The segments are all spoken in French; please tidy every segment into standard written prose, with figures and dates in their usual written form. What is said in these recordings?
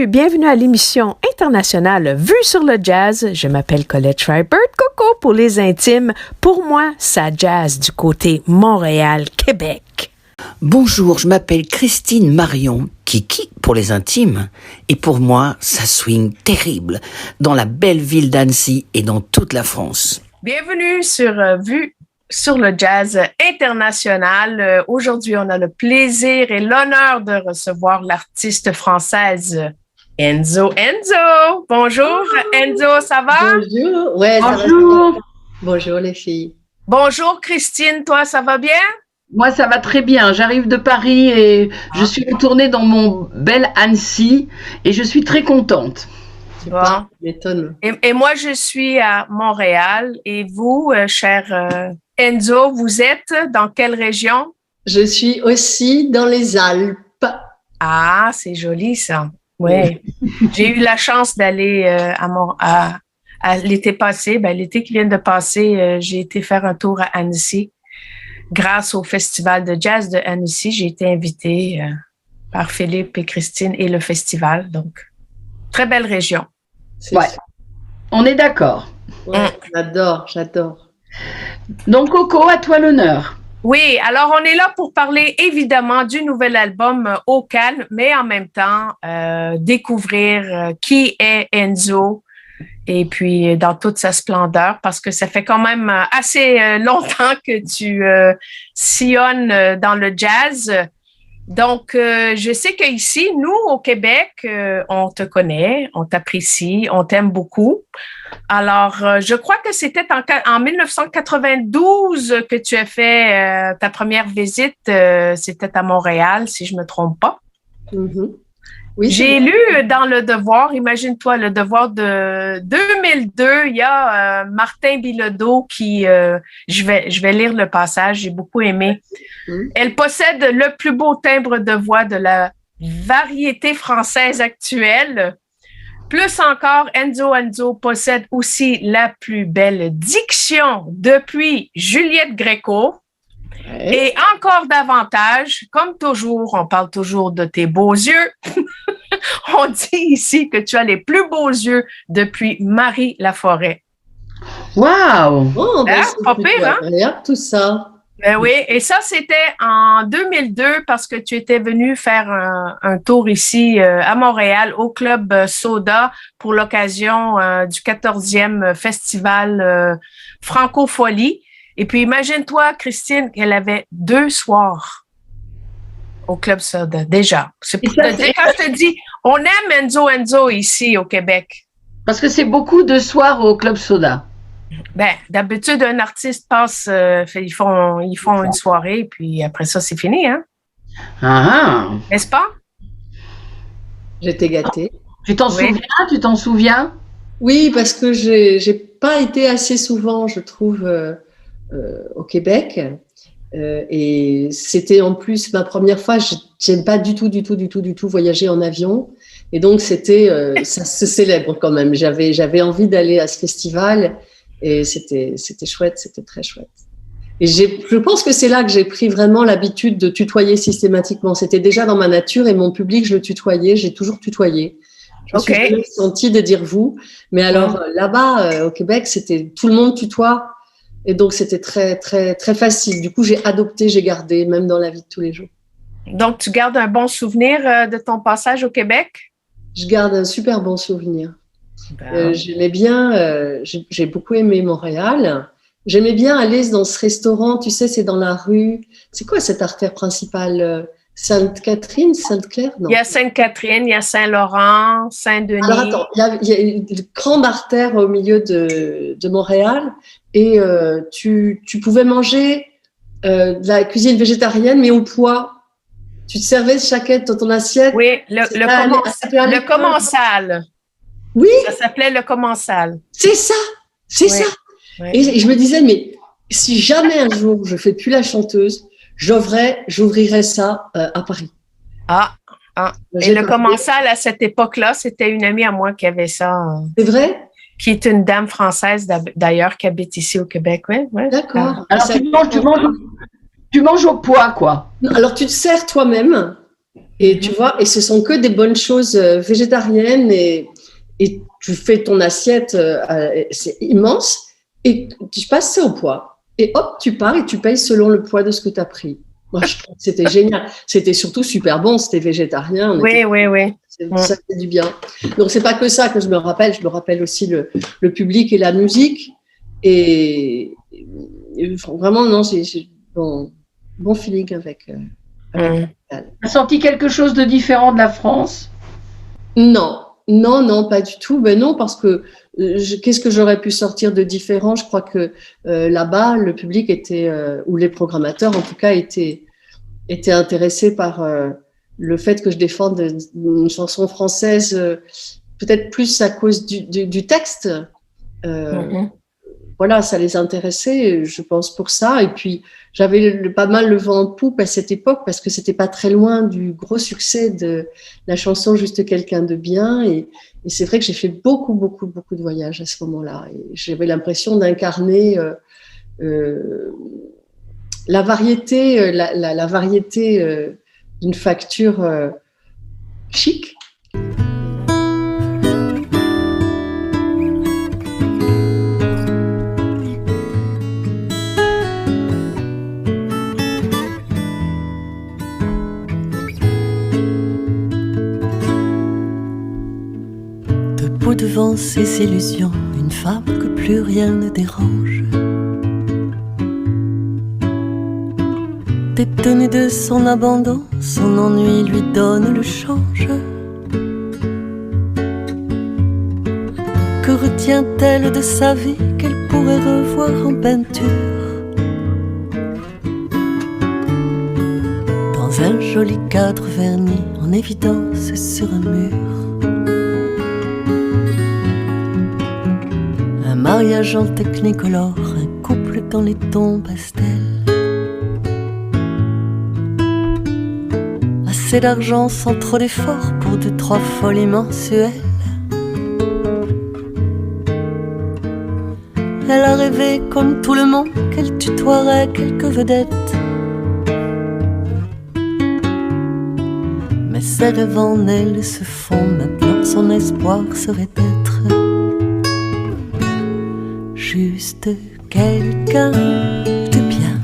bienvenue à l'émission internationale Vue sur le jazz. Je m'appelle Colette Schreiber, Coco pour les intimes. Pour moi, ça jazz du côté Montréal-Québec. Bonjour, je m'appelle Christine Marion, Kiki pour les intimes. Et pour moi, ça swing terrible dans la belle ville d'Annecy et dans toute la France. Bienvenue sur Vue sur le jazz international. Aujourd'hui, on a le plaisir et l'honneur de recevoir l'artiste française Enzo. Enzo! Bonjour, Enzo, ça va? Bonjour, ouais, bonjour. Ça va. Bonjour les filles. Bonjour Christine, toi, ça va bien? Moi, ça va très bien. J'arrive de Paris et je suis retournée dans mon bel Annecy et je suis très contente. Bon. M'étonne. Et moi, je suis à Montréal. Et vous, cher Enzo, vous êtes dans quelle région? Je suis aussi dans les Alpes. Ah, c'est joli ça. Oui. J'ai eu la chance d'aller à l'été passé. L'été qui vient de passer, j'ai été faire un tour à Annecy. Grâce au Festival de jazz de Annecy, j'ai été invitée par Philippe et Christine et le festival. Donc, très belle région. Ouais, on est d'accord. Ouais, j'adore. Donc, Coco, à toi l'honneur. Oui, alors on est là pour parler évidemment du nouvel album Au calme, mais en même temps découvrir qui est Enzo et puis dans toute sa splendeur, parce que ça fait quand même assez longtemps que tu sillonnes dans le jazz. Donc, je sais qu'ici, nous, au Québec, on te connaît, on t'apprécie, on t'aime beaucoup. Alors, je crois que c'était en 1992 que tu as fait ta première visite. C'était à Montréal, si je ne me trompe pas. Mm-hmm. Oui, j'ai lu dans Le Devoir, imagine-toi, Le Devoir de 2002, il y a Martin Bilodeau qui, je vais lire le passage, j'ai beaucoup aimé. Elle possède le plus beau timbre de voix de la variété française actuelle. Plus encore, Enzo possède aussi la plus belle diction depuis Juliette Gréco. Et encore davantage, comme toujours, on parle toujours de tes beaux yeux. On dit ici que tu as les plus beaux yeux depuis Marie Laforêt. Waouh! Oh, Pas pire, hein? Regarde tout ça. Ben oui, et ça, c'était en 2002 parce que tu étais venu faire un tour ici à Montréal au Club Soda pour l'occasion du 14e festival Francofolie. Et puis, imagine-toi, Christine, qu'elle avait 2 soirs au Club Soda, déjà. C'est pour te dire, quand je te dis, on aime Enzo ici au Québec. Parce que c'est beaucoup de soirs au Club Soda. D'habitude, un artiste passe, ils font une soirée, puis après ça, c'est fini, hein? Ah! N'est-ce pas? J'étais gâtée. Tu t'en souviens? Oui, parce que j'ai pas été assez souvent, je trouve, au Québec. Et c'était en plus ma première fois. J'aime pas du tout voyager en avion. Et donc, c'était, ça se célèbre quand même. J'avais envie d'aller à ce festival. Et c'était chouette, c'était très chouette. Et je pense que c'est là que j'ai pris vraiment l'habitude de tutoyer systématiquement. C'était déjà dans ma nature et mon public, je le tutoyais, j'ai toujours tutoyé. Je me suis jamais sentie de dire vous. Mais alors là-bas, au Québec, c'était tout le monde tutoie. Et donc, c'était très, très, très facile. Du coup, j'ai gardé, même dans la vie de tous les jours. Donc, tu gardes un bon souvenir de ton passage au Québec? Je garde un super bon souvenir. J'aimais bien, j'ai beaucoup aimé Montréal. J'aimais bien aller dans ce restaurant, tu sais, c'est dans la rue. C'est quoi cette artère principale? Sainte-Catherine, Sainte-Claire? Non. Il y a Sainte-Catherine, il y a Saint-Laurent, Saint-Denis. Alors attends, il y a une grande artère au milieu de Montréal et tu pouvais manger de la cuisine végétarienne, mais au poids. Tu te servais chaque dans ton assiette. Oui, le commensal. Oui. Ça s'appelait le commensal. C'est ça. Oui. Et je me disais, mais si jamais un jour je fais plus la chanteuse, j'ouvrirais ça à Paris. Et le commensal à cette époque-là, c'était une amie à moi qui avait ça. C'est vrai? Qui est une dame française d'ailleurs qui habite ici au Québec. Ouais. D'accord. Alors tu manges au poids, quoi. Alors tu te sers toi-même. Et tu vois, et ce sont que des bonnes choses végétariennes et tu fais ton assiette, c'est immense et tu passes ça au poids. Et hop, tu pars et tu payes selon le poids de ce que tu as pris. Moi, je trouve que c'était génial. C'était surtout super bon, c'était végétarien. Oui. Ça fait du bien. Donc, c'est pas que ça que je me rappelle aussi le public et la musique. Et vraiment, non, j'ai bon feeling avec Tu as senti quelque chose de différent de la France? Non, pas du tout. Ben non, parce que qu'est-ce que j'aurais pu sortir de différent? Je crois que là-bas, le public était, ou les programmateurs en tout cas, étaient intéressés par le fait que je défende une chanson française, peut-être plus à cause du texte. Voilà, ça les intéressait, je pense, pour ça. Et puis, j'avais pas mal le vent en poupe à cette époque parce que c'était pas très loin du gros succès de la chanson Juste quelqu'un de bien. Et c'est vrai que j'ai fait beaucoup de voyages à ce moment-là. Et j'avais l'impression d'incarner la variété, la variété d'une facture chic. Devant ses illusions, une femme que plus rien ne dérange. Détenue de son abandon, son ennui lui donne le change. Que retient-elle de sa vie qu'elle pourrait revoir en peinture? Dans un joli cadre verni en évidence sur un mur. Un mariage en technicolore, un couple dans les tons pastels. Assez d'argent sans trop d'efforts pour 2-3 folies mensuelles. Elle a rêvé comme tout le monde qu'elle tutoierait quelques vedettes. Mais ses rêves en elle se font, maintenant son espoir serait d'être juste quelqu'un de bien,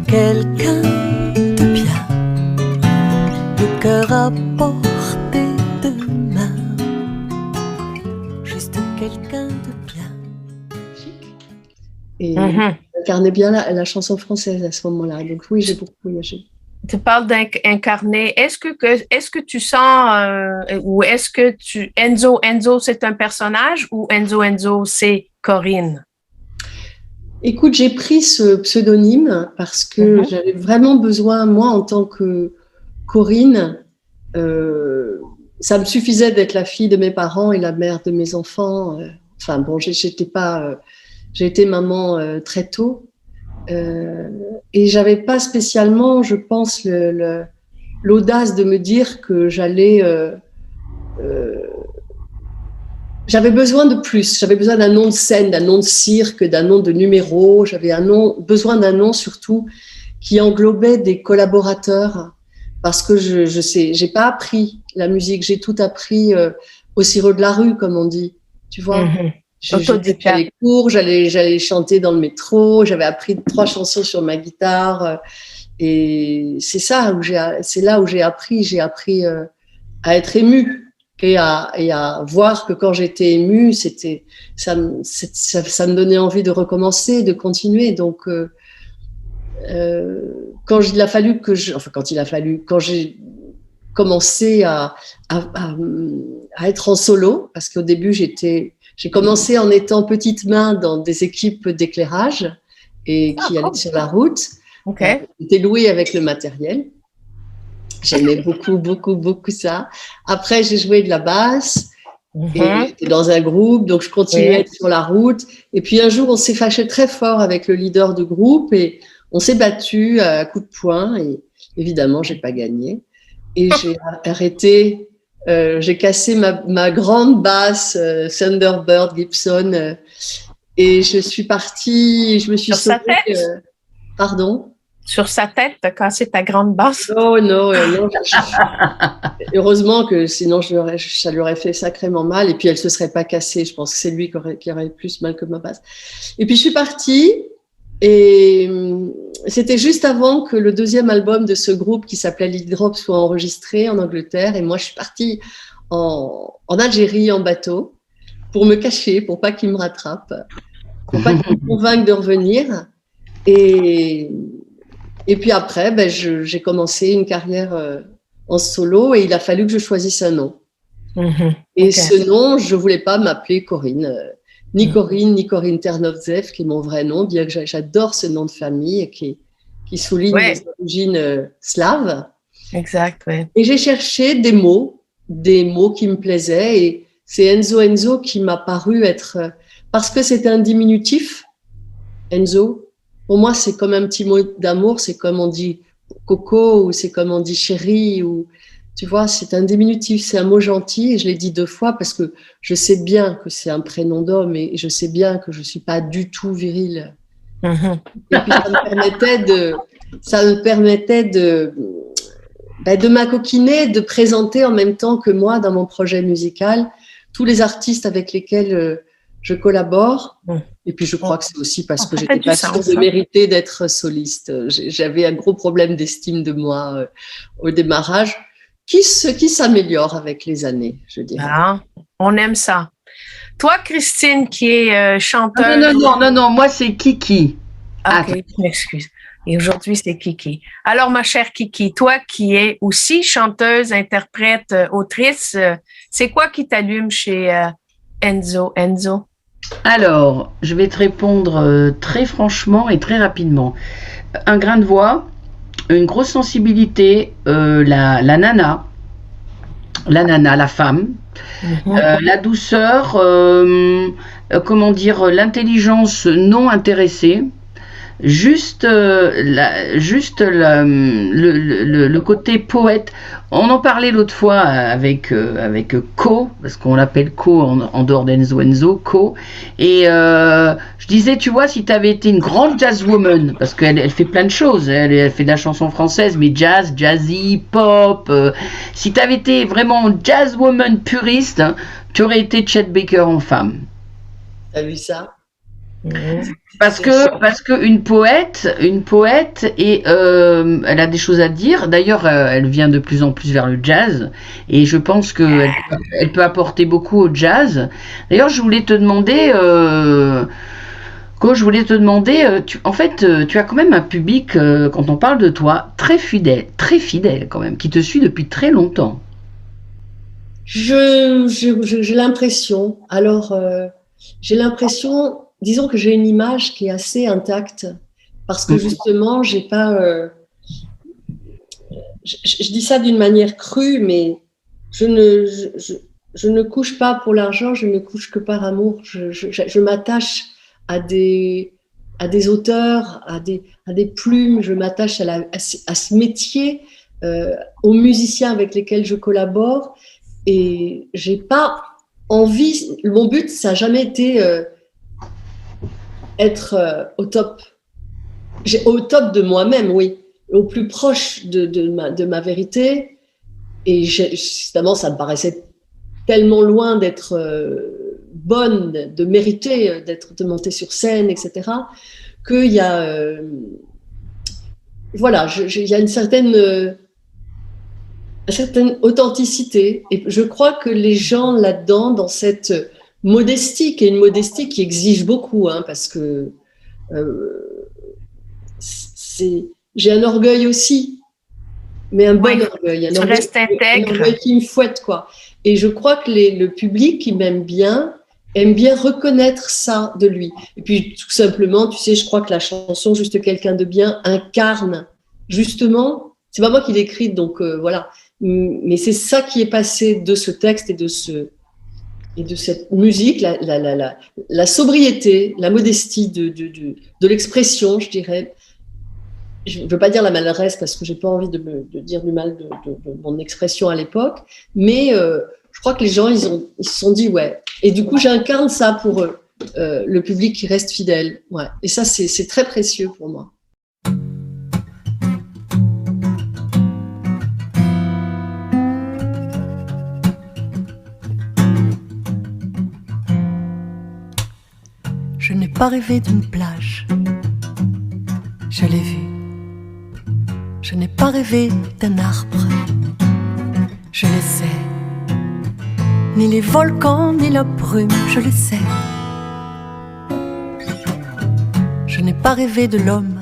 quelqu'un de bien, le cœur à portée de main, juste quelqu'un de bien. Et incarner bien la chanson française à ce moment-là. Donc oui, j'ai beaucoup voyagé. Tu parles d'incarner. Est-ce que tu sens ou est-ce que Enzo c'est un personnage ou Enzo c'est Corinne? Écoute, j'ai pris ce pseudonyme parce que j'avais vraiment besoin, moi en tant que Corinne, ça me suffisait d'être la fille de mes parents et la mère de mes enfants. Enfin bon, j'ai été maman très tôt. Et j'avais pas spécialement, je pense, l'audace de me dire que j'allais. J'avais besoin de plus. J'avais besoin d'un nom de scène, d'un nom de cirque, d'un nom de numéro. J'avais besoin d'un nom surtout qui englobait des collaborateurs, parce que je sais, j'ai pas appris la musique, j'ai tout appris au sirop de la rue, comme on dit. Tu vois. J'allais les cours, j'allais chanter dans le métro, j'avais appris 3 chansons sur ma guitare et c'est là où j'ai appris à être émue et à voir que quand j'étais émue, ça me donnait envie de recommencer, de continuer. Donc quand j'ai commencé à être en solo, parce qu'au début j'ai commencé en étant petite main dans des équipes d'éclairage et qui allaient sur la route. J'étais louée avec le matériel. J'aimais beaucoup ça. Après, j'ai joué de la basse et j'étais dans un groupe, donc je continuais à être sur la route. Et puis un jour, on s'est fâché très fort avec le leader de groupe et on s'est battu à coups de poing. Et évidemment, j'ai pas gagné. Et j'ai arrêté. J'ai cassé ma grande basse Thunderbird Gibson et je suis partie. Je me suis sur sa tête. Pardon. Sur sa tête, t'as cassé ta grande basse. Non, non. Heureusement que sinon ça lui aurait fait sacrément mal. Et puis elle se serait pas cassée. Je pense que c'est lui qui aurait plus mal que ma basse. Et puis je suis partie. Et c'était juste avant que le deuxième album de ce groupe qui s'appelait Lead Drop soit enregistré en Angleterre. Et moi, je suis partie en Algérie en bateau pour me cacher, pour pas qu'ils me rattrapent, pour pas qu'ils me convainquent de revenir. Et puis après, j'ai commencé une carrière en solo et il a fallu que je choisisse un nom. Et ce nom, je voulais pas m'appeler Corinne. Ni Corinne Ternovtsev, qui est mon vrai nom, bien que j'adore ce nom de famille qui souligne mes origines slaves. Exact, oui. Et j'ai cherché des mots qui me plaisaient. Et c'est Enzo qui m'a paru être... Parce que c'est un diminutif, Enzo. Pour moi, c'est comme un petit mot d'amour. C'est comme on dit coco ou c'est comme on dit chérie. Ou, tu vois, c'est un diminutif, c'est un mot gentil. Et je l'ai dit 2 fois parce que je sais bien que c'est un prénom d'homme et je sais bien que je ne suis pas du tout virile. Et puis, ça me permettait de m'acoquiner, de présenter en même temps que moi, dans mon projet musical, tous les artistes avec lesquels je collabore. Et puis, je crois que c'est aussi parce que j'étais pas sûre de mériter d'être soliste. J'avais un gros problème d'estime de moi au démarrage, qui s'améliore avec les années, je dirais. Ah, on aime ça. Toi, Christine, qui est chanteuse... Non, moi, c'est Kiki. Ok, je m'excuse. Et aujourd'hui, c'est Kiki. Alors, ma chère Kiki, toi qui es aussi chanteuse, interprète, autrice, c'est quoi qui t'allume chez Enzo? Alors, je vais te répondre très franchement et très rapidement. Un grain de voix, une grosse sensibilité, la nana, la femme, la douceur, comment dire, l'intelligence non intéressée. Juste le côté poète. On en parlait l'autre fois avec Co, parce qu'on l'appelle Co en dehors d'Enzo, Co. Et je disais, tu vois, si tu avais été une grande jazzwoman, parce qu'elle fait plein de choses, elle fait de la chanson française, mais jazz, jazzy, pop. Si tu avais été vraiment jazzwoman puriste, hein, tu aurais été Chet Baker en femme. T'as vu ça? Parce que une poète et elle a des choses à dire. D'ailleurs, elle vient de plus en plus vers le jazz et je pense que elle peut apporter beaucoup au jazz. D'ailleurs, je voulais te demander, tu as quand même un public quand on parle de toi très fidèle quand même, qui te suit depuis très longtemps. J'ai l'impression. Alors, j'ai l'impression. Disons que j'ai une image qui est assez intacte parce que justement, j'ai pas. Je dis ça d'une manière crue, mais je ne couche pas pour l'argent, je ne couche que par amour. Je m'attache à des auteurs, à des plumes, je m'attache à ce métier, aux musiciens avec lesquels je collabore et j'ai pas envie. Mon but, ça n'a jamais été être au top de moi-même, oui, au plus proche de ma vérité. Et évidemment, ça me paraissait tellement loin d'être bonne, de mériter, de monter sur scène, etc., qu'il y a, il y a une certaine authenticité. Et je crois que les gens là-dedans, dans cette modestie, qui est une modestie qui exige beaucoup, hein, parce que j'ai un orgueil aussi, mais un bon orgueil. Un orgueil qui me fouette, quoi. Et je crois que le public qui m'aime bien reconnaître ça de lui. Et puis, tout simplement, tu sais, je crois que la chanson « Juste quelqu'un de bien » incarne, justement, c'est pas moi qui l'écris, donc voilà. Mais c'est ça qui est passé de ce texte et de cette musique, la sobriété, la modestie de l'expression, je dirais. Je ne veux pas dire la maladresse parce que j'ai pas envie de dire du mal de mon expression à l'époque, mais je crois que les gens, ils se sont dit ouais. Et du coup, j'incarne ça pour eux, le public qui reste fidèle. Ouais. Et ça, c'est très précieux pour moi. pas rêvé d'une plage, je l'ai vue. Je n'ai pas rêvé d'un arbre, je le sais. Ni les volcans, ni la brume, je le sais. Je n'ai pas rêvé de l'homme,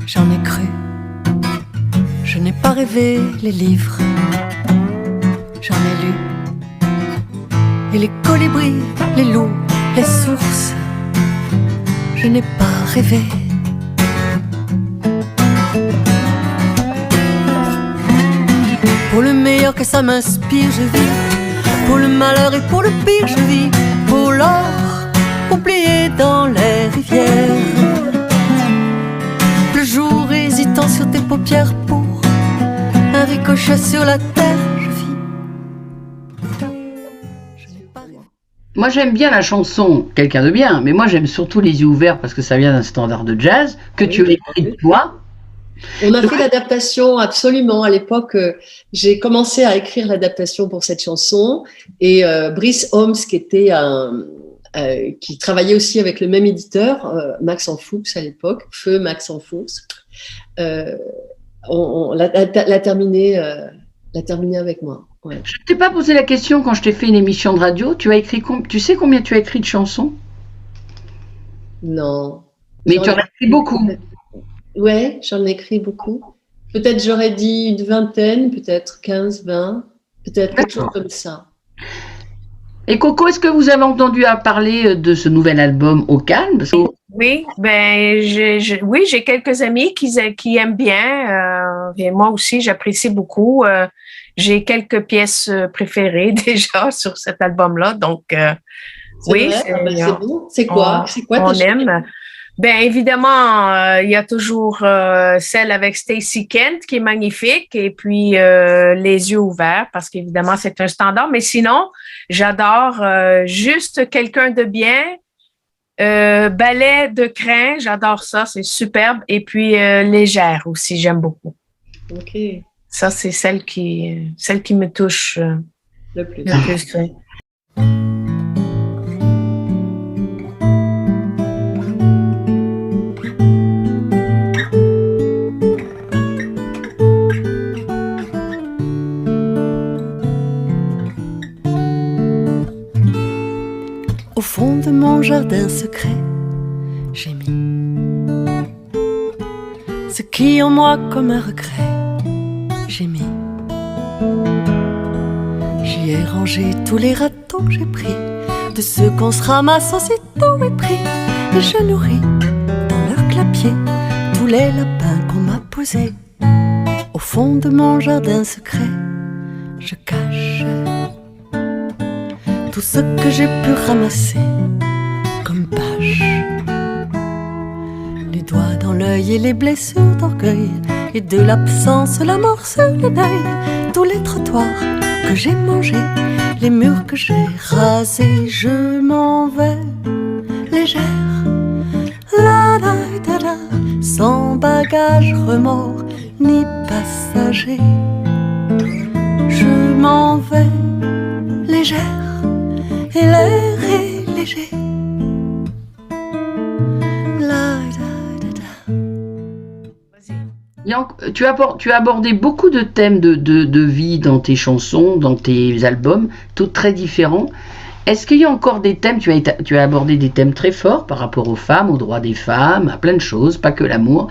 j'en ai cru. Je n'ai pas rêvé les livres, j'en ai lu. Et les colibris, les loups, les sources, je n'ai pas rêvé. Pour le meilleur que ça m'inspire, je vis. Pour le malheur et pour le pire, je vis. Pour l'or, oublié dans les rivières. Le jour hésitant sur tes paupières. Pour un ricochet sur la terre, je vis. Je n'ai pas rêvé. Moi, j'aime bien la chanson Quelqu'un de bien, mais moi, j'aime surtout Les yeux ouverts parce que ça vient d'un standard de jazz que tu as écrit toi. On a fait l'adaptation, absolument. À l'époque, j'ai commencé à écrire l'adaptation pour cette chanson et Brice Holmes, qui travaillait aussi avec le même éditeur, Max en Fuchs à l'époque, Feu Max en Fuchs, on l'a terminé avec moi. Ouais. Je ne t'ai pas posé la question quand je t'ai fait une émission de radio. Tu sais combien tu as écrit de chansons? Non. Mais tu en as écrit beaucoup. Ouais, j'en ai écrit beaucoup. Peut-être j'aurais dit une vingtaine, peut-être 15, 20, peut-être quelque chose comme ça. Et Coco, est-ce que vous avez entendu parler de ce nouvel album Au Calme? Oui, j'ai quelques amis qui aiment bien. Et moi aussi, j'apprécie beaucoup. J'ai quelques pièces préférées déjà sur cet album-là. Donc, oui, c'est bon. C'est quoi on aime. Ben évidemment, il y a toujours celle avec Stacey Kent qui est magnifique et puis Les yeux ouverts parce qu'évidemment c'est un standard. Mais sinon, j'adore Juste quelqu'un de bien, Ballet de crin, j'adore ça, c'est superbe. Et puis Légère aussi, j'aime beaucoup. Ok. Ça c'est celle qui me touche le plus. Oui. Au fond de mon jardin secret, j'ai mis ce qui en moi comme un regret, j'ai mis. J'y ai rangé tous les râteaux que j'ai pris, de ceux qu'on se ramasse aussitôt mépris. Et je nourris dans leur clapier tous les lapins qu'on m'a posés. Au fond de mon jardin secret, je cache tout ce que j'ai pu ramasser comme bâche. Les doigts dans l'œil et les blessures d'orgueil, et de l'absence l'amorce, le deuil. Tous les trottoirs que j'ai mangés, les murs que j'ai rasés. Je m'en vais légère, la la da da, sans bagage, remords ni passager. Je m'en vais légère, et l'air est léger. La, da, da, da. Tu as abordé beaucoup de thèmes de vie dans tes chansons, dans tes albums, tous très différents. Est-ce qu'il y a encore des thèmes, tu as abordé des thèmes très forts par rapport aux femmes, aux droits des femmes, à plein de choses, pas que l'amour,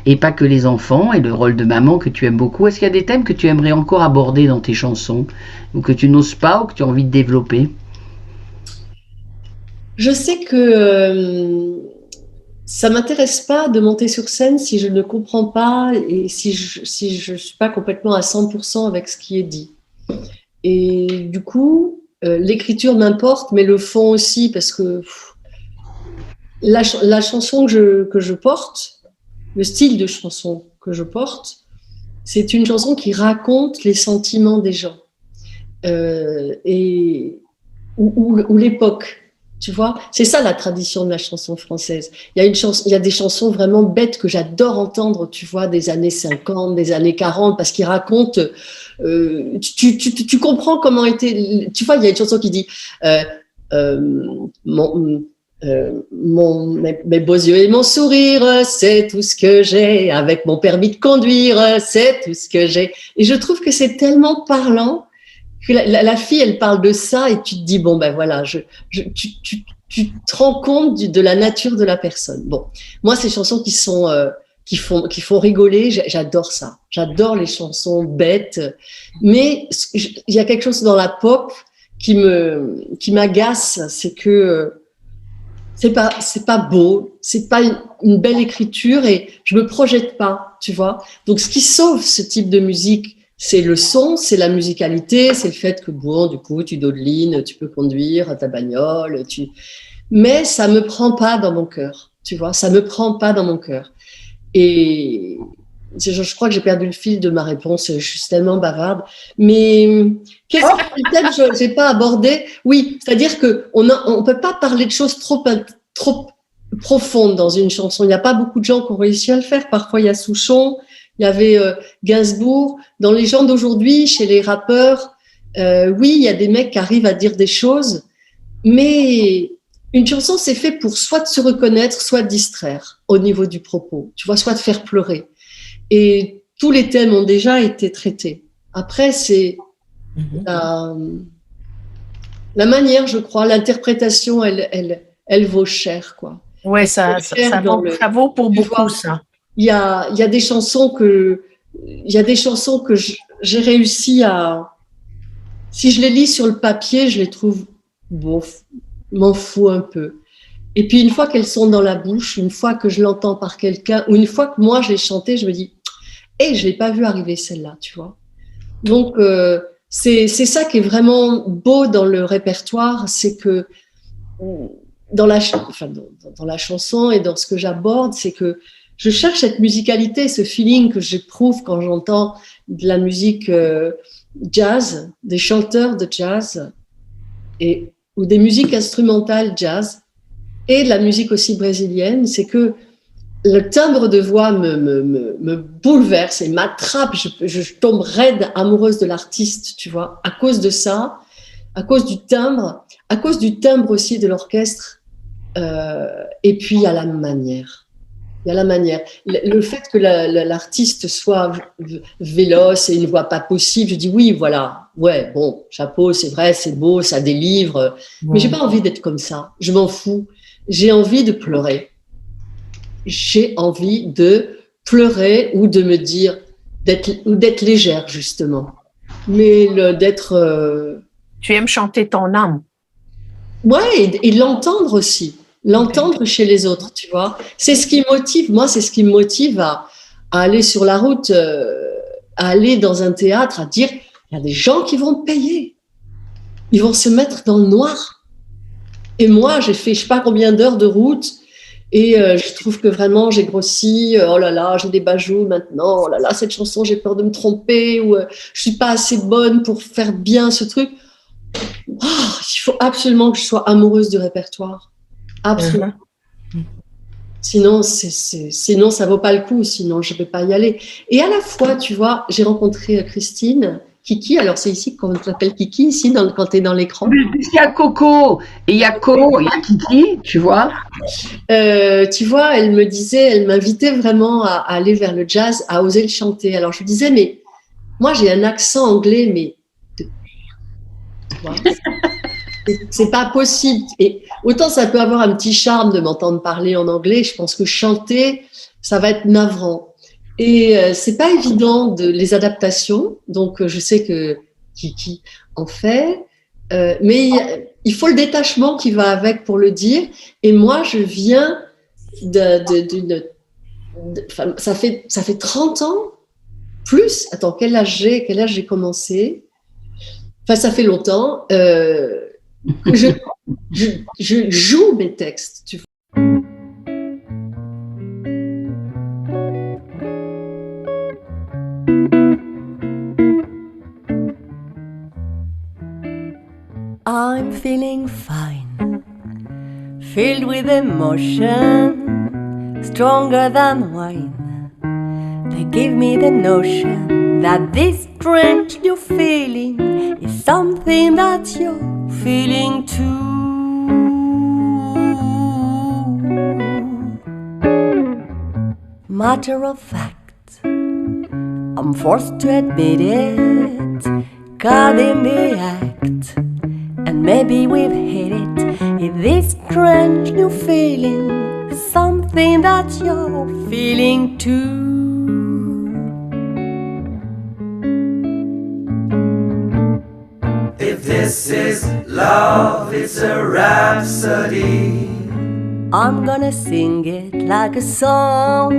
et pas que les enfants, et le rôle de maman que tu aimes beaucoup. Est-ce qu'il y a des thèmes que tu aimerais encore aborder dans tes chansons, ou que tu n'oses pas, ou que tu as envie de développer? Je sais que ça m'intéresse pas de monter sur scène si je ne comprends pas et si je suis pas complètement à 100% avec ce qui est dit. Et du coup, l'écriture m'importe, mais le fond aussi, parce que la chanson que je porte, le style de chanson que je porte, c'est une chanson qui raconte les sentiments des gens ou l'époque. Tu vois, c'est ça la tradition de la chanson française. Il y a des chansons vraiment bêtes que j'adore entendre, tu vois, des années 50, des années 40, parce qu'ils racontent, tu comprends comment était, tu vois, il y a une chanson qui dit, mes beaux yeux et mon sourire, c'est tout ce que j'ai. Avec mon permis de conduire, c'est tout ce que j'ai. Et je trouve que c'est tellement parlant que la fille, elle parle de ça et tu te dis, bon, ben voilà, tu te rends compte de la nature de la personne. Bon, moi, ces chansons qui font rigoler, j'adore ça. J'adore les chansons bêtes, mais il y a quelque chose dans la pop qui m'agace, c'est que c'est pas beau, c'est pas une belle écriture et je me projette pas, tu vois. Donc, ce qui sauve ce type de musique, c'est le son, c'est la musicalité, c'est le fait que, bon, du coup, tu dodelines, tu peux conduire ta bagnole, mais ça me prend pas dans mon cœur, tu vois, ça me prend pas dans mon cœur. Et je crois que j'ai perdu le fil de ma réponse, je suis tellement bavarde. Mais qu'est-ce que peut-être j'ai pas abordé? Oui, c'est-à-dire que on peut pas parler de choses trop profondes dans une chanson. Il n'y a pas beaucoup de gens qui ont réussi à le faire. Parfois, il y a Souchon, il y avait Gainsbourg. Dans les gens d'aujourd'hui, chez les rappeurs, oui, il y a des mecs qui arrivent à dire des choses, mais une chanson, c'est fait pour soit de se reconnaître, soit de distraire au niveau du propos, tu vois, soit de faire pleurer. Et tous les thèmes ont déjà été traités. Après, c'est la manière, je crois, l'interprétation, elle vaut cher, quoi. Ouais, ça vaut pour beaucoup, ça. Il y a des chansons que j'ai réussi à, si je les lis sur le papier, je les trouve bof, m'en fous un peu. Et puis une fois qu'elles sont dans la bouche, une fois que je l'entends par quelqu'un, ou une fois que moi je l'ai chanté, je me dis, je l'ai pas vu arriver celle-là, tu vois. Donc c'est ça qui est vraiment beau dans le répertoire, c'est que dans la chanson et dans ce que j'aborde, c'est que je cherche cette musicalité, ce feeling que j'éprouve quand j'entends de la musique jazz, des chanteurs de jazz ou des musiques instrumentales jazz et de la musique aussi brésilienne, c'est que le timbre de voix me bouleverse et m'attrape. Je tombe raide amoureuse de l'artiste, tu vois, à cause de ça, à cause du timbre aussi de l'orchestre. Et puis, il y a la manière. Le fait que l'artiste soit véloce et une voix pas possible, je dis oui, voilà, ouais, bon, chapeau, c'est vrai, c'est beau, ça délivre, mais j'ai pas envie d'être comme ça. Je m'en fous. J'ai envie de pleurer. J'ai envie de pleurer ou de me dire, d'être légère, justement. Mais d'être... Tu aimes chanter ton âme. Ouais, et l'entendre aussi. L'entendre chez les autres, tu vois. C'est ce qui me motive. Moi, c'est ce qui me motive à aller sur la route, à aller dans un théâtre, à dire, il y a des gens qui vont payer. Ils vont se mettre dans le noir. Et moi, j'ai fait je sais pas combien d'heures de route et je trouve que vraiment j'ai grossi. Oh là là, j'ai des bajoux maintenant. Oh là là, cette chanson, j'ai peur de me tromper ou je suis pas assez bonne pour faire bien ce truc. Oh, il faut absolument que je sois amoureuse du répertoire. Absolument. Sinon, sinon, ça vaut pas le coup. Sinon, je vais pas y aller. Et à la fois, tu vois, j'ai rencontré Christine. Kiki, alors c'est ici qu'on t'appelle Kiki, ici, quand tu es dans l'écran. Il y a Coco, et il y a Kiki, tu vois. Tu vois, elle me disait, elle m'invitait vraiment à aller vers le jazz, à oser le chanter. Alors je lui disais, mais moi j'ai un accent anglais, mais de merde. C'est pas possible. Et autant ça peut avoir un petit charme de m'entendre parler en anglais, je pense que chanter, ça va être navrant. Et c'est pas évident les adaptations, donc je sais que Kiki en fait, mais il faut le détachement qui va avec pour le dire. Et moi, je viens ça fait 30 ans plus. Attends, quel âge j'ai commencé? Enfin, ça fait longtemps. Je joue mes textes. Tu vois. I'm feeling fine, filled with emotion, stronger than wine. They give me the notion that this strange new feeling is something that you're feeling too. Matter of fact, I'm forced to admit it. Caught in the act, and maybe we've hit it. It's this strange new feeling, something that you're feeling too. If this is love, it's a rhapsody. I'm gonna sing it like a song.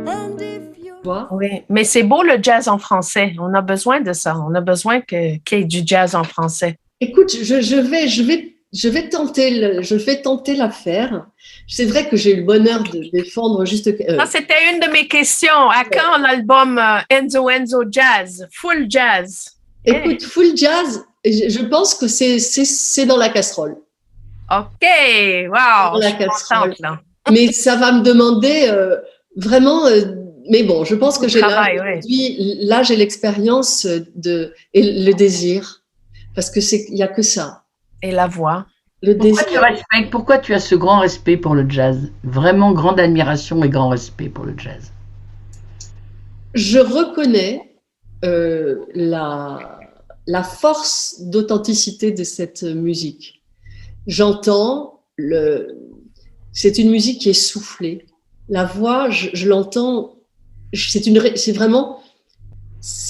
And if you... Oui, mais c'est beau le jazz en français. On a besoin de ça. On a besoin qu'il y ait du jazz en français. Écoute, je vais tenter l'affaire. C'est vrai que j'ai eu le bonheur de défendre juste. Ça, c'était une de mes questions. À quand l'album Enzo Enzo Jazz, full jazz? Écoute, full jazz, je pense que c'est dans la casserole. OK, wow, Dans la je suis casserole. contente, là. Mais ça va me demander vraiment. Mais bon, je pense que j'ai travail, là, j'ai l'expérience et le désir, parce que il y a que ça. Et la voix. Le désir. Pourquoi tu as ce grand respect pour le jazz? Vraiment grande admiration et grand respect pour le jazz. Je reconnais la force d'authenticité de cette musique. J'entends c'est une musique qui est soufflée. La voix, je l'entends. C'est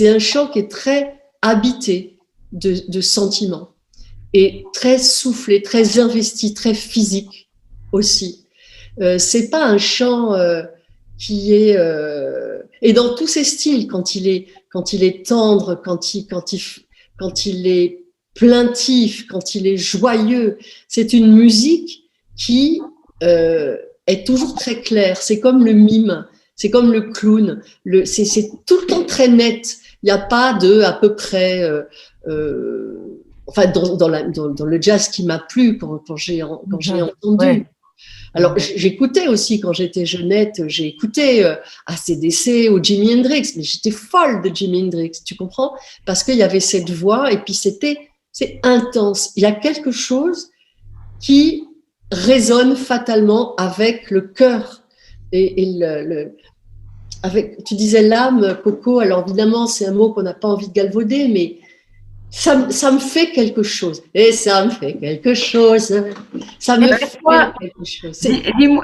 un chant qui est très habité de sentiments et très soufflé, très investi, très physique aussi. C'est pas un chant qui est et dans tous ses styles, quand il est tendre, quand il est plaintif, quand il est joyeux, c'est une musique qui est toujours très claire. C'est comme le mime, c'est comme le clown. C'est tout le temps très net. Il n'y a pas à peu près. Enfin, dans le jazz qui m'a plu quand j'ai entendu. Ouais. Alors, j'écoutais aussi quand j'étais jeunette, j'ai écouté AC/DC ou Jimi Hendrix, mais j'étais folle de Jimi Hendrix, tu comprends? Parce qu'il y avait cette voix et puis c'est intense. Il y a quelque chose qui résonne fatalement avec le cœur tu disais l'âme, Coco. Alors évidemment, c'est un mot qu'on n'a pas envie de galvauder, mais ça me fait quelque chose. Et ça me fait quelque chose. Ça me fait quelque chose.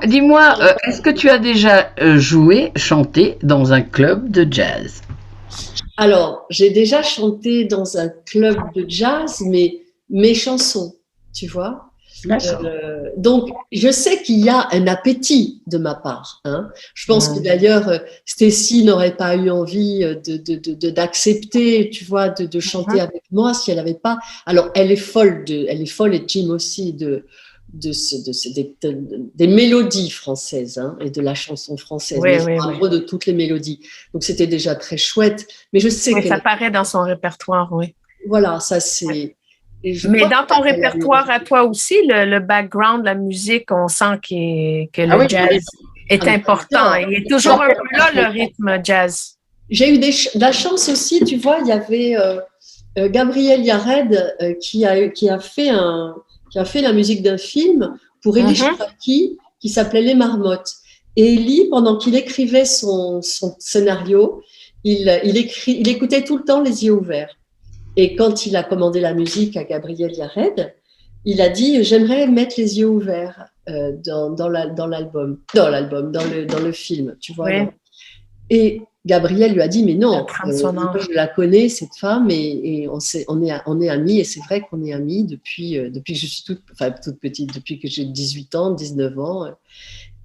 Dis-moi, est-ce que tu as déjà chanté dans un club de jazz? Alors, j'ai déjà chanté dans un club de jazz, mais mes chansons, tu vois. Donc, je sais qu'il y a un appétit de ma part. Hein. Je pense que d'ailleurs, Stécie n'aurait pas eu envie d'accepter, tu vois, de chanter avec moi si elle n'avait pas. Alors, elle est folle et Jim aussi des mélodies françaises et de la chanson française. En gros, de toutes les mélodies. Donc, c'était déjà très chouette. Mais je sais que ça paraît dans son répertoire, oui. Voilà, ça c'est. Mais dans ton répertoire à toi aussi, le background, la musique, on sent que le jazz est important. Il est toujours un peu là, le rythme jazz. J'ai eu de la chance aussi, tu vois, il y avait Gabriel Yared qui a fait la musique d'un film pour Elie Chouraki qui s'appelait Les Marmottes. Et Elie, pendant qu'il écrivait son scénario, il écoutait tout le temps les yeux ouverts. Et quand il a commandé la musique à Gabriel Yared, il a dit « J'aimerais mettre les yeux ouverts dans le film. » Tu vois. Oui. Et Gabriel lui a dit « Mais non, je la connais, cette femme, et on est amis. Et c'est vrai qu'on est amis depuis que je suis toute petite, depuis que j'ai 18 ans, 19 ans. »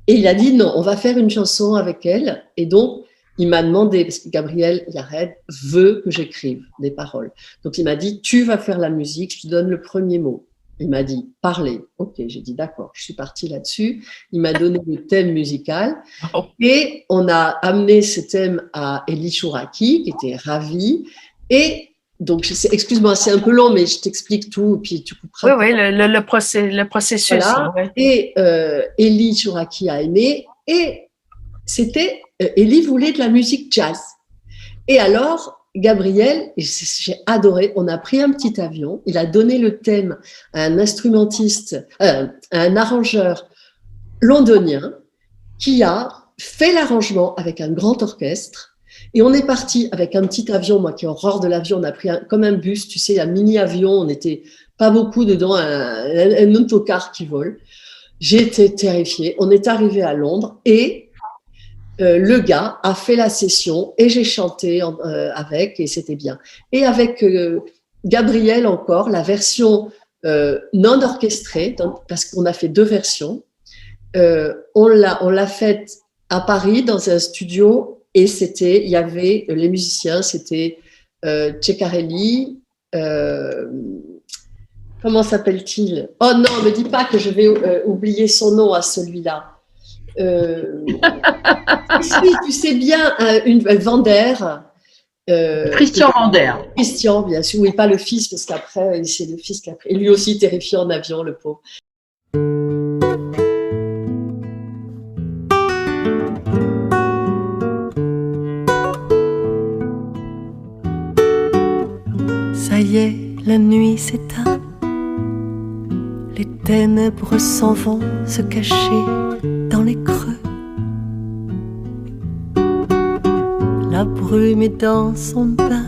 Et il a dit « Non, on va faire une chanson avec elle. » Et donc, il m'a demandé, parce que Gabriel Yared veut que j'écrive des paroles. Donc, il m'a dit, tu vas faire la musique, je te donne le premier mot. Il m'a dit, parler. Ok, j'ai dit, d'accord, je suis partie là-dessus. Il m'a donné le thème musical. Et on a amené ce thème à Elie Chouraki, qui était ravie. Et donc, excuse-moi, c'est un peu long, mais je t'explique tout, puis tu couperas. Oui, le processus. Voilà. Ouais. Et Elie Chouraki a aimé. Et c'était... Elie voulait de la musique jazz. Et alors, Gabriel, j'ai adoré, on a pris un petit avion, il a donné le thème à un instrumentiste, à un arrangeur londonien, qui a fait l'arrangement avec un grand orchestre. Et on est parti avec un petit avion, moi qui ai horreur de l'avion, on a pris comme un bus, tu sais, un mini-avion, on n'était pas beaucoup dedans, un autocar qui vole. J'étais terrifiée. On est arrivé à Londres et le gars a fait la session et j'ai chanté avec et c'était bien. Et avec Gabriel encore, la version non orchestrée, parce qu'on a fait 2 versions, on l'a faite à Paris dans un studio et il y avait les musiciens, c'était Ceccarelli, comment s'appelle-t-il? Oh non, ne me dis pas que je vais oublier son nom à celui-là. Tu sais bien, Vander. Christian Vander. Christian, bien sûr. Oui, pas le fils, parce qu'après, c'est le fils qui a pris. Et lui aussi terrifié en avion, le pauvre. Ça y est, la nuit s'éteint. Les ténèbres s'en vont se cacher dans les creux. La brume est dans son bain.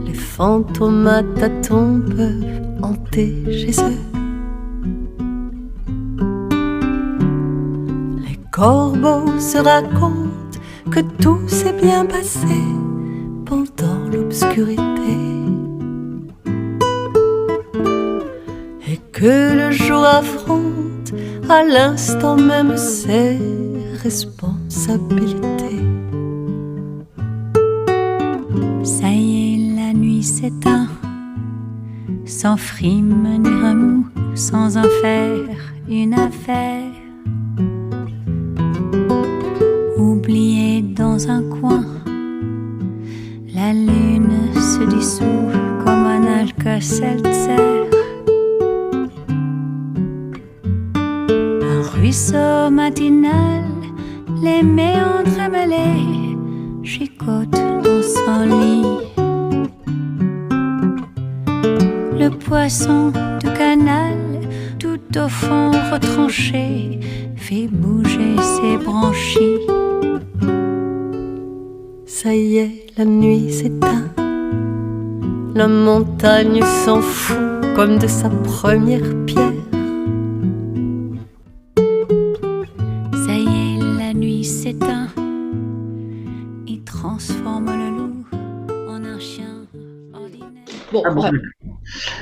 Les fantômes à tâtons peuvent hanter chez eux. Les corbeaux se racontent que tout s'est bien passé pendant l'obscurité. Et que le jour affronte à l'instant même ses responsabilités. Ça y est, la nuit s'éteint, sans frime ni remous, sans en faire une affaire. Oublié dans un coin, la lune se dissout comme un Alka-Seltzer. Un ruisseau matinal, les méandres amalés, chicote dans son lit. Le poisson du canal, tout au fond retranché, fait bouger ses branchies. Ça y est, la nuit s'éteint. La montagne s'en fout comme de sa première pierre. Ça y est, la nuit s'éteint et transforme le loup en un chien ordinaire. Bon, bref.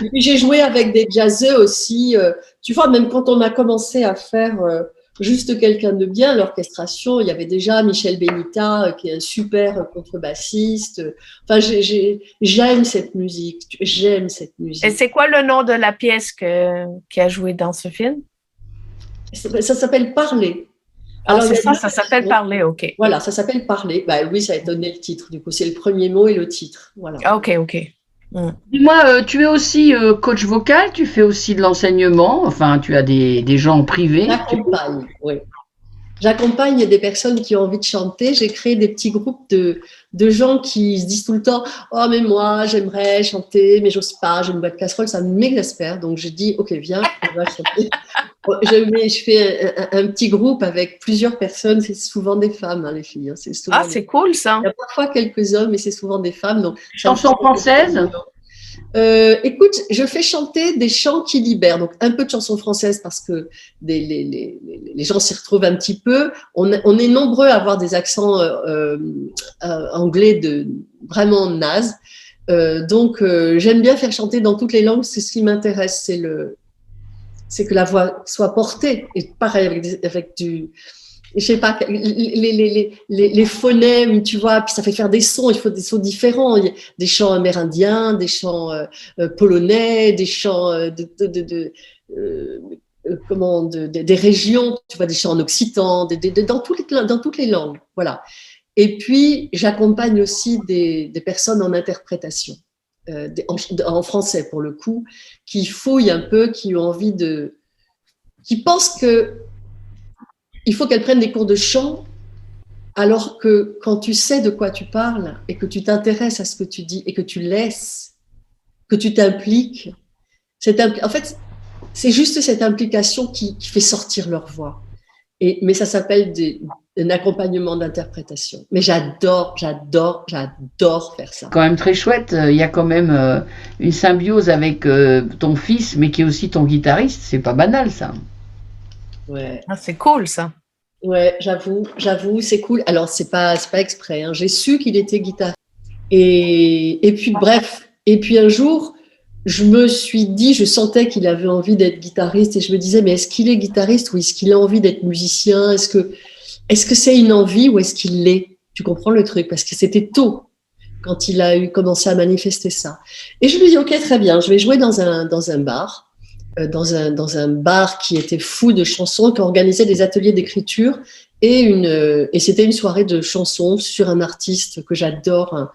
Et puis j'ai joué avec des jazzeux aussi. Tu vois, même quand on a commencé à faire juste quelqu'un de bien, l'orchestration, il y avait déjà Michel Benita, qui est un super contrebassiste. Enfin, j'aime cette musique. J'aime cette musique. Et c'est quoi le nom de la pièce qui a joué dans ce film? Ça s'appelle Parler. Alors, ça s'appelle Parler, ok. Voilà, ça s'appelle Parler. Bah, oui, ça a donné le titre. Du coup, c'est le premier mot et le titre. Voilà. Ok. Dis-moi, tu es aussi coach vocal, tu fais aussi de l'enseignement, enfin, tu as des gens en privé. J'accompagne, oui. J'accompagne des personnes qui ont envie de chanter. J'ai créé des petits groupes de gens qui se disent tout le temps « Oh, mais moi, j'aimerais chanter, mais j'ose pas, j'ai une boîte casserole, ça m'exaspère. » Donc, je dis « Ok, viens, on va chanter. » Je fais un petit groupe avec plusieurs personnes. C'est souvent des femmes, hein, les filles. Hein. C'est cool, ça. Il y a parfois quelques hommes, mais c'est souvent des femmes. Donc, chansons françaises? Écoute, je fais chanter des chants qui libèrent, donc un peu de chansons françaises parce que les gens s'y retrouvent un petit peu. On est nombreux à avoir des accents anglais vraiment nazes. Donc, j'aime bien faire chanter dans toutes les langues. C'est ce qui m'intéresse, c'est que la voix soit portée. Et pareil avec du... Je sais pas, les phonèmes, tu vois, puis ça fait faire des sons, il faut des sons différents. Il y a des chants amérindiens, des chants polonais, des chants des régions, tu vois, des chants en occitan, dans toutes les langues. Voilà. Et puis, j'accompagne aussi des personnes en interprétation, en français pour le coup, qui fouillent un peu, qui ont envie qui pensent que il faut qu'elles prennent des cours de chant, alors que quand tu sais de quoi tu parles et que tu t'intéresses à ce que tu dis et que tu laisses, que tu t'impliques, en fait, c'est juste cette implication qui fait sortir leur voix. Mais ça s'appelle un accompagnement d'interprétation. Mais j'adore faire ça. Quand même très chouette. Il y a quand même une symbiose avec ton fils, mais qui est aussi ton guitariste. C'est pas banal, ça. Ouais. Ah, c'est cool, ça. Ouais, j'avoue, c'est cool. Alors, c'est pas exprès, hein. J'ai su qu'il était guitariste. Et puis, bref. Et puis, un jour, je me suis dit, je sentais qu'il avait envie d'être guitariste et je me disais, mais est-ce qu'il est guitariste ou est-ce qu'il a envie d'être musicien? Est-ce que c'est une envie ou est-ce qu'il l'est? Tu comprends le truc? Parce que c'était tôt quand il a commencé à manifester ça. Et je lui dis, ok, très bien, je vais jouer dans un bar. Dans un bar qui était fou de chansons, qui organisait des ateliers d'écriture et c'était une soirée de chansons sur un artiste que j'adore,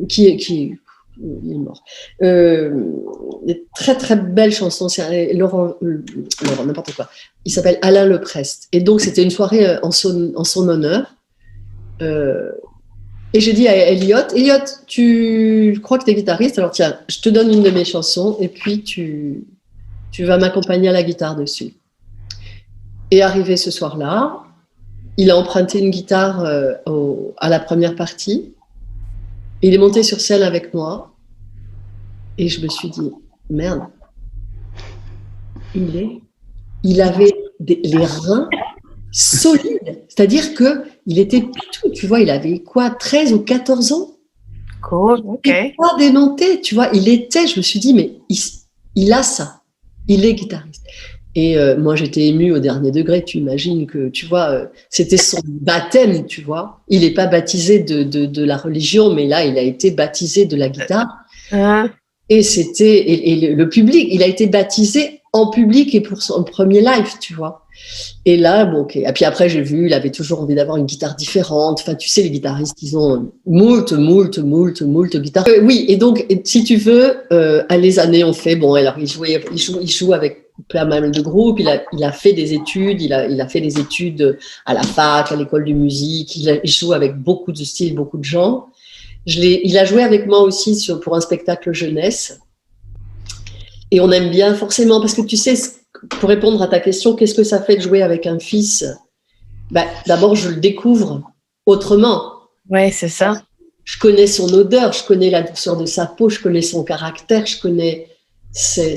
qui il est mort. Des très très belles chansons, c'est Laurent, n'importe quoi. Il s'appelle Alain Leprest. Et donc c'était une soirée en son honneur. Et j'ai dit à Elliot, tu crois que tu es guitariste? Alors tiens, je te donne une de mes chansons et puis tu vas m'accompagner à la guitare dessus. Et arrivé ce soir-là, il a emprunté une guitare à la première partie. Il est monté sur scène avec moi et je me suis dit, merde, il avait les reins solides, c'est-à-dire qu'il était tout, tu vois, il avait quoi, 13 ou 14 ans? Cool, ok. Pas démonté, tu vois, je me suis dit, mais il a ça, il est guitariste. Et moi, j'étais émue au dernier degré. Tu imagines que, tu vois, c'était son baptême, tu vois. Il n'est pas baptisé de la religion, mais là, il a été baptisé de la guitare. Et le public, il a été baptisé en public et pour son premier live, tu vois. Et là, bon, ok. Et puis après, j'ai vu, il avait toujours envie d'avoir une guitare différente. Enfin, tu sais, les guitaristes, ils ont moult guitares. Oui, et donc, si tu veux, les années ont fait, bon, alors il joue avec pas mal de groupes, il a fait des études, il a fait des études à la fac, à l'école de musique, il joue avec beaucoup de styles, beaucoup de gens. Il a joué avec moi aussi pour un spectacle jeunesse. Et on aime bien forcément, parce que tu sais, pour répondre à ta question, qu'est-ce que ça fait de jouer avec un fils? D'abord, je le découvre autrement. Ouais, c'est ça. Je connais son odeur, je connais la douceur de sa peau, je connais son caractère, je connais ses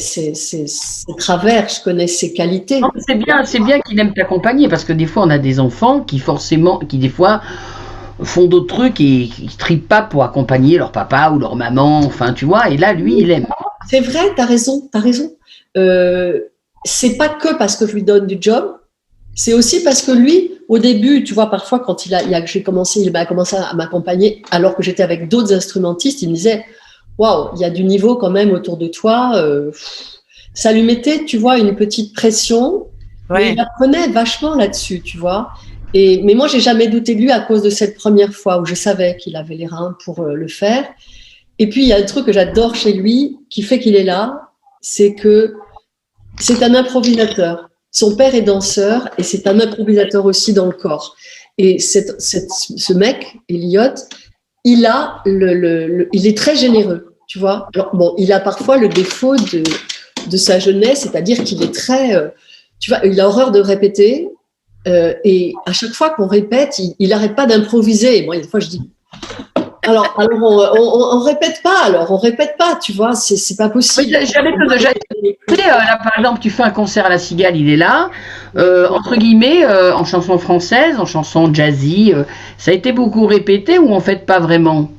travers, je connais ses qualités. C'est bien qu'il aime t'accompagner, parce que des fois, on a des enfants qui des fois font d'autres trucs et qui ne tripent pas pour accompagner leur papa ou leur maman, enfin, tu vois, et là, lui, il aime. C'est vrai, t'as raison. C'est pas que parce que je lui donne du job, c'est aussi parce que lui, au début, tu vois, parfois, quand il a commencé à m'accompagner, alors que j'étais avec d'autres instrumentistes, il me disait, waouh, il y a du niveau quand même autour de toi. Ça lui mettait, tu vois, une petite pression. Ouais. Mais il apprenait vachement là-dessus, tu vois. Mais moi, j'ai jamais douté de lui à cause de cette première fois où je savais qu'il avait les reins pour le faire. Et puis, il y a un truc que j'adore chez lui, qui fait qu'il est là, c'est que c'est un improvisateur. Son père est danseur et c'est un improvisateur aussi dans le corps. Et ce mec, Elliot, il est très généreux, tu vois. Alors, bon, il a parfois le défaut de sa jeunesse, c'est-à-dire qu'il est très, tu vois, il a horreur de répéter. Et à chaque fois qu'on répète, il n'arrête pas d'improviser. Et moi, une fois, je dis, alors on répète pas, tu vois, c'est pas possible. Oui, là, par exemple, tu fais un concert à la Cigale, il est là, entre guillemets, en chanson française, en chanson jazzy, ça a été beaucoup répété ou en fait pas vraiment?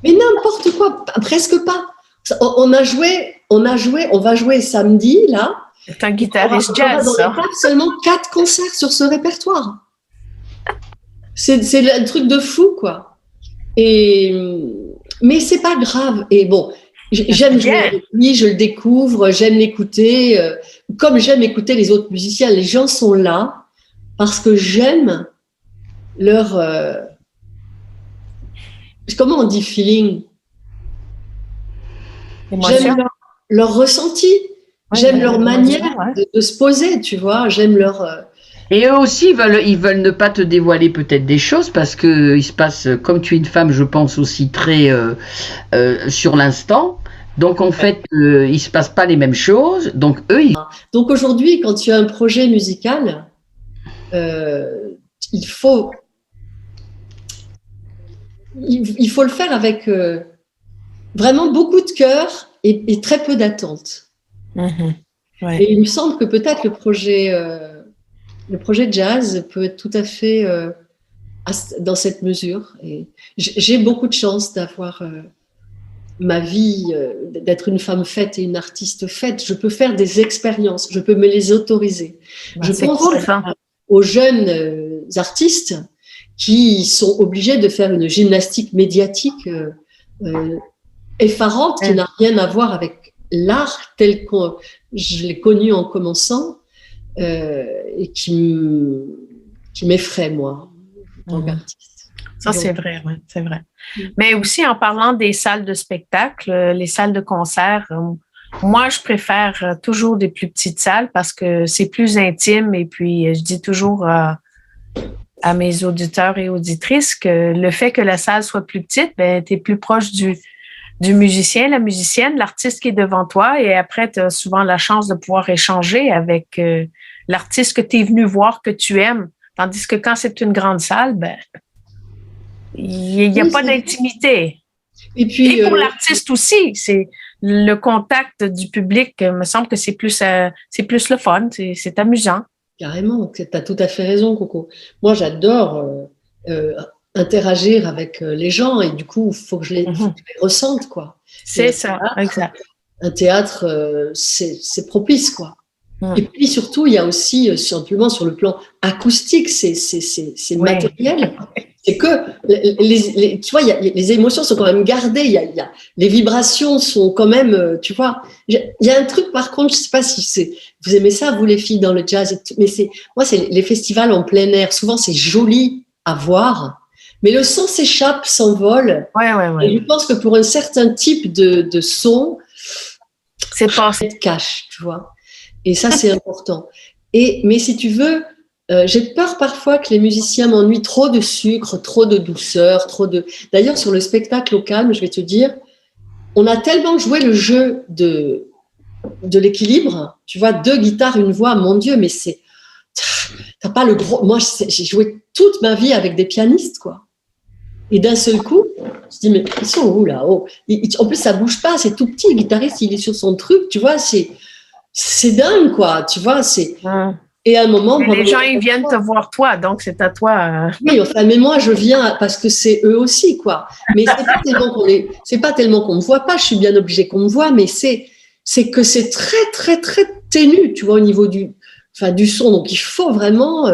Mais n'importe quoi, presque pas. On va jouer samedi, là. C'est un guitariste jazz, ça. Seulement 4 concerts sur ce répertoire. C'est un truc de fou, quoi. Mais c'est pas grave. Et bon, j'aime jouer avec lui, je le découvre, j'aime l'écouter, comme j'aime écouter les autres musiciens. Les gens sont là parce que j'aime leur... comment on dit feeling? J'aime leur ressenti. Ouais, j'aime leur manière de se poser, tu vois. J'aime leur... Et eux aussi, ils veulent ne pas te dévoiler peut-être des choses parce que il se passe, comme tu es une femme, je pense aussi très sur l'instant. Donc en fait, il se passe pas les mêmes choses. Donc eux, Donc aujourd'hui, quand tu as un projet musical, il faut le faire avec vraiment beaucoup de cœur et très peu d'attente. Ouais. Et il me semble que peut-être le projet jazz peut être tout à fait dans cette mesure. Et j'ai beaucoup de chance d'avoir ma vie, d'être une femme faite et une artiste faite. Je peux faire des expériences, je peux me les autoriser. Je pense cool, ça. aux jeunes artistes qui sont obligés de faire une gymnastique médiatique effarante qui n'a rien à voir avec l'art tel que je l'ai connu en commençant et qui m'effraie, moi, en tant qu'artiste. Ça, c'est vrai, oui, c'est vrai. Mais aussi, en parlant des salles de spectacle, les salles de concert, moi, je préfère toujours des plus petites salles parce que c'est plus intime. Et puis, je dis toujours à mes auditeurs et auditrices que le fait que la salle soit plus petite, ben, tu es plus proche du musicien, la musicienne, l'artiste qui est devant toi. Et après, tu as souvent la chance de pouvoir échanger avec l'artiste que tu es venu voir, que tu aimes. Tandis que quand c'est une grande salle, ben, il n'y a pas d'intimité. Et puis, pour l'artiste aussi, c'est le contact du public, me semble que c'est plus le fun, c'est amusant. Carrément, tu as tout à fait raison, Coco. Moi, j'adore interagir avec les gens et du coup, il faut que je les ressente, quoi. C'est ça, exact. Un théâtre, c'est propice, quoi. Et puis surtout, il y a aussi, simplement sur le plan acoustique, c'est matériel. C'est que, tu vois, les émotions sont quand même gardées. Les vibrations sont quand même, tu vois. Il y a un truc, par contre, je ne sais pas si vous aimez ça, vous les filles, dans le jazz, mais moi, c'est les festivals en plein air. Souvent, c'est joli à voir, mais le son s'échappe, s'envole. Ouais. Et je pense que pour un certain type de son, c'est pas cache, tu vois. Et ça, c'est important. Mais si tu veux, j'ai peur parfois que les musiciens m'ennuient trop de sucre, trop de douceur, D'ailleurs, sur le spectacle au Calme, je vais te dire, on a tellement joué le jeu de l'équilibre, tu vois, 2 guitares, 1 voix, mon Dieu, mais t'as pas le gros... Moi, j'ai joué toute ma vie avec des pianistes, quoi. Et d'un seul coup, je dis, mais ils sont où, là-haut? En plus, ça bouge pas, c'est tout petit, le guitariste, il est sur son truc, tu vois, c'est dingue, quoi, tu vois, Et à un moment... Mais les gens, ils viennent te voir toi, donc c'est à toi. Oui, enfin, mais moi, je viens parce que c'est eux aussi, quoi. Mais c'est pas tellement qu'on me voit pas, je suis bien obligée qu'on me voit, mais c'est que c'est très, très, très ténu, tu vois, au niveau du son. Donc, il faut vraiment...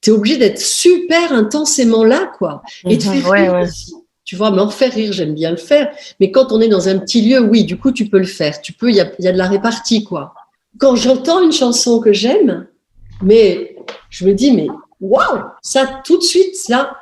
tu es obligé d'être super intensément là, quoi. Et de faire rire aussi. Tu vois, m'en faire rire, j'aime bien le faire. Mais quand on est dans un petit lieu, oui, du coup, tu peux le faire. Il y a de la répartie, quoi. Quand j'entends une chanson que j'aime, mais je me dis, mais waouh, ça tout de suite, là,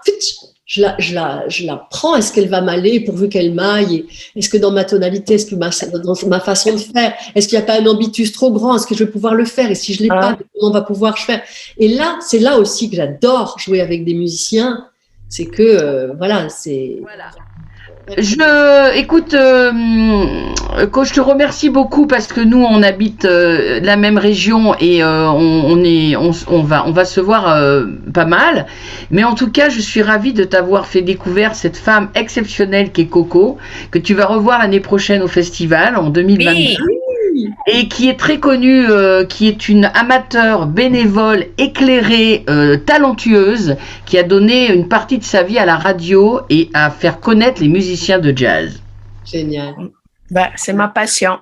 je la prends. Est-ce qu'elle va m'aller pourvu qu'elle m'aille? Est-ce que dans ma tonalité, est-ce que dans ma façon de faire, est-ce qu'il n'y a pas un ambitus trop grand? Est-ce que je vais pouvoir le faire? Et si je l'ai pas, comment on va pouvoir faire? Et là, c'est là aussi que j'adore jouer avec des musiciens. C'est que, voilà, c'est... Voilà. Écoute, coach, je te remercie beaucoup parce que nous, on habite la même région et on va se voir pas mal. Mais en tout cas, je suis ravie de t'avoir fait découvrir cette femme exceptionnelle qui est Coco, que tu vas revoir l'année prochaine au festival en 2022. Oui. Et qui est très connue, qui est une amateur bénévole, éclairée, talentueuse, qui a donné une partie de sa vie à la radio et à faire connaître les musiciens de jazz. Génial. Ben, c'est ma passion.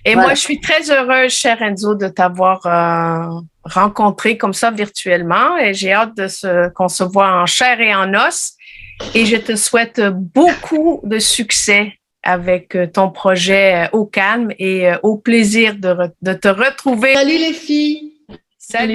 Et voilà. Moi, je suis très heureuse, cher Enzo, de t'avoir rencontré comme ça virtuellement. Et j'ai hâte qu'on se voit en chair et en os. Et je te souhaite beaucoup de succès avec ton projet Au Calme et au plaisir de te retrouver. Salut les filles! Salut!